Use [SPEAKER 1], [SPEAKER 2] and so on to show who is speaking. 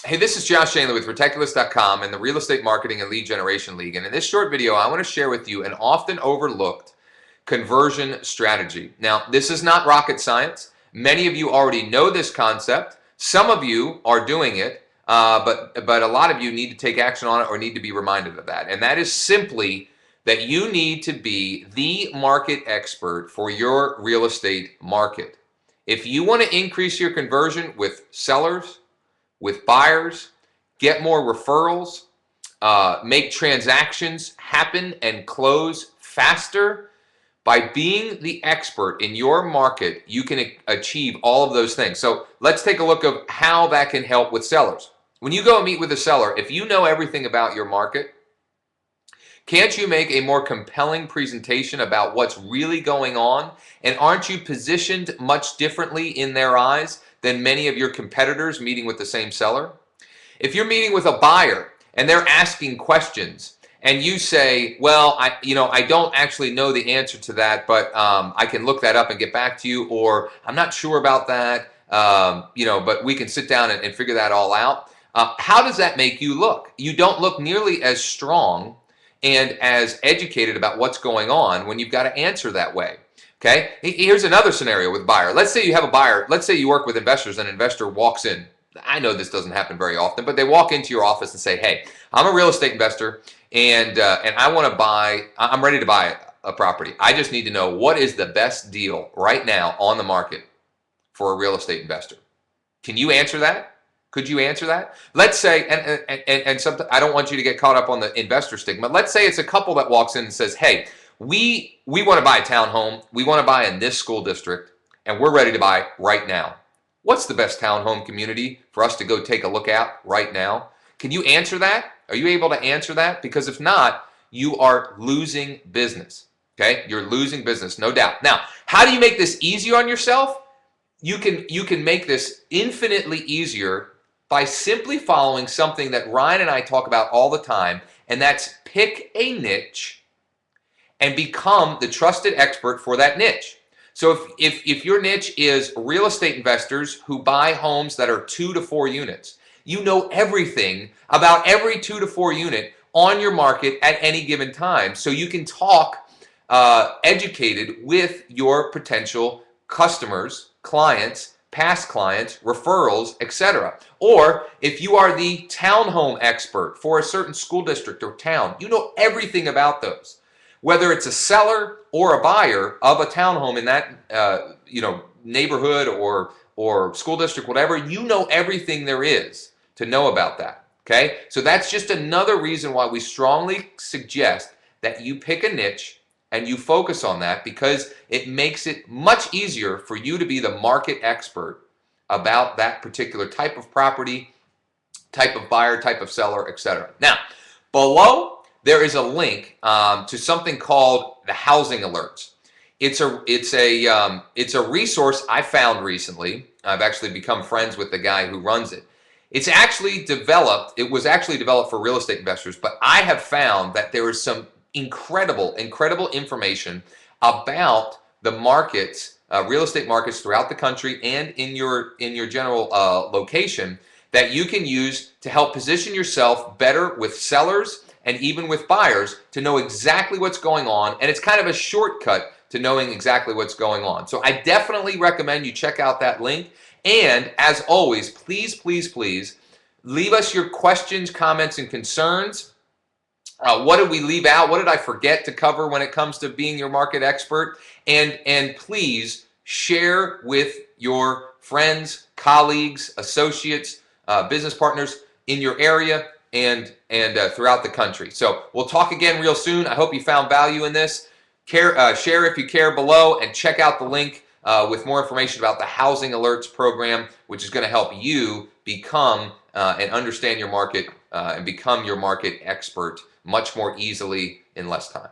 [SPEAKER 1] Hey, this is Josh Shanley with Reticulous.com and the Real Estate Marketing and Lead Generation League. And in this short video, I want to share with you an often overlooked conversion strategy. Now, this is not rocket science. Many of you already know this concept. Some of you are doing it, but a lot of you need to take action on it or need to be reminded of that. And that is simply that you need to be the market expert for your real estate market. If you want to increase your conversion with sellers, with buyers, get more referrals, make transactions happen and close faster. By being the expert in your market, you can achieve all of those things. So let's take a look at how that can help with sellers. When you go and meet with a seller, if you know everything about your market, can't you make a more compelling presentation about what's really going on? And aren't you positioned much differently in their eyes than many of your competitors meeting with the same seller? If you're meeting with a buyer and they're asking questions and you say, well, I don't actually know the answer to that, but I can look that up and get back to you, or I'm not sure about that, but we can sit down and figure that all out. How does that make you look? You don't look nearly as strong and as educated about what's going on when you've got to answer that way. Okay, here's another scenario with a buyer. Let's say you have a buyer. Let's say you work with investors and an investor walks in. I know this doesn't happen very often, but they walk into your office and say, hey, I'm a real estate investor and I want to buy, I'm ready to buy a property. I just need to know what is the best deal right now on the market for a real estate investor. Can you answer that? Could you answer that? Let's say, and something, I don't want you to get caught up on the investor stigma. Let's say it's a couple that walks in and says, hey, we want to buy a townhome. We want to buy in this school district, and we're ready to buy right now. What's the best townhome community for us to go take a look at right now? Can you answer that? Are you able to answer that? Because if not, you are losing business. Okay, you're losing business, no doubt. Now, how do you make this easier on yourself? You can make this infinitely easier by simply following something that Ryan and I talk about all the time, and that's pick a niche and become the trusted expert for that niche. So if your niche is real estate investors who buy homes that are 2 to 4 units, you know everything about every 2 to 4 unit on your market at any given time. So you can talk educated with your potential customers, clients, past clients, referrals, etc. Or if you are the townhome expert for a certain school district or town, you know everything about those. Whether it's a seller or a buyer of a townhome in that neighborhood or school district, whatever, you know everything there is to know about that. Okay, so that's just another reason why we strongly suggest that you pick a niche and you focus on that, because it makes it much easier for you to be the market expert about that particular type of property, type of buyer, type of seller, etc. Now, below there is a link to something called the Housing Alerts. It's a resource I found recently. I've actually become friends with the guy who runs it. It was actually developed for real estate investors, but I have found that there is some incredible information about the markets, real estate markets throughout the country and in your general location that you can use to help position yourself better with sellers and even with buyers to know exactly what's going on. And it's kind of a shortcut to knowing exactly what's going on. So I definitely recommend you check out that link. And as always, please leave us your questions, comments, and concerns. What did we leave out? What did I forget to cover when it comes to being your market expert? And please share with your friends, colleagues, associates, business partners in your area and throughout the country. So we'll talk again real soon. I hope you found value in this. Share if you care below, and check out the link with more information about the Housing Alerts program, which is going to help you become and understand your market and become your market expert much more easily in less time.